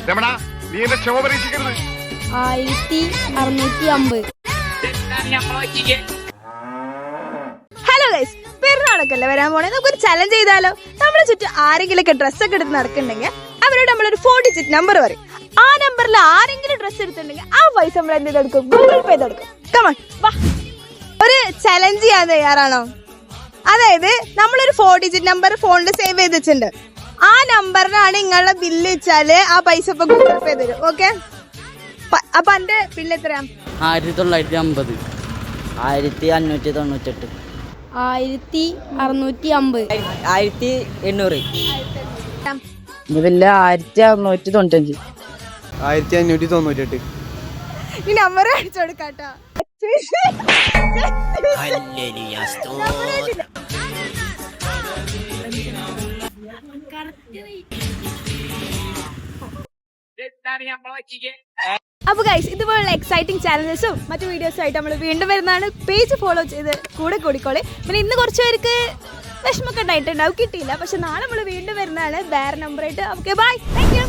രമണ, നീ എന്റെ ക്ഷമ പരീക്ഷിക്കരുത്. 1650. ഹലോ ഗൈസ്, പെരുന്നാളൊക്കെ വരാൻ പോണേ. നമുക്കൊരു ചലഞ്ച് ചെയ്താലോ? നമ്മളെ ചുറ്റും ആരെങ്കിലൊക്കെ ഡ്രസ്സൊക്കെ എടുത്ത് നടക്കുന്നുണ്ടെങ്കിൽ അവരോട് നമ്മളൊരു 4 ഡിജിറ്റ് നമ്പർ പറയും. ആ നമ്പറിൽ ആരെങ്കിലും ഡ്രസ്സ് എടുത്തിട്ടുണ്ടെങ്കിൽ ആ പൈസ നമ്മൾ എന്ത് ചെയ്തെടുക്കും? ഗൂഗിൾ പേ ചെയ്തെടുക്കും. കമോൺ വാ, ഒരു ചലഞ്ച് ചെയ്യാൻ തയ്യാറാണോ? അതായത് നമ്മളൊരു 4 ഡിജിറ്റ് നമ്പർ ഫോണിൽ സേവ് ചെയ്ത് വെച്ചിട്ടുണ്ട്. ആ നമ്പറിനാണ് നിങ്ങളുടെ ബില്ല് വെച്ചാല് ആ പൈസ ഇപ്പൊ ഗൂഗിൾ പേ തരും. ഓക്കെ, അപ്പൊ എന്റെ ബില്ല് എത്രയാ? 1950. 1598. 1650. 1800. ഇതില്ല 1695. 1598. ഈ നമ്പർ അടിച്ചു കൊടുക്കാട്ടോ. അപ്പൊ ഗൈസ്, ഇതുപോലുള്ള എക്സൈറ്റിംഗ് ചാനൽസും മറ്റു വീഡിയോസും ആയിട്ട് നമ്മൾ വീണ്ടും വരുന്നതാണ്. പേജ് ഫോളോ ചെയ്ത് കൂടെ കൂടിക്കോളെ. പിന്നെ ഇന്ന് കുറച്ച് പേർക്ക് വിഷമൊക്കെ ഉണ്ടായിട്ടുണ്ടാവും, കിട്ടിയില്ല. പക്ഷെ നാളെ നമ്മൾ വീണ്ടും വരുന്നതാണ് വേറെ നമ്പറായിട്ട്. Okay, bye, thank U.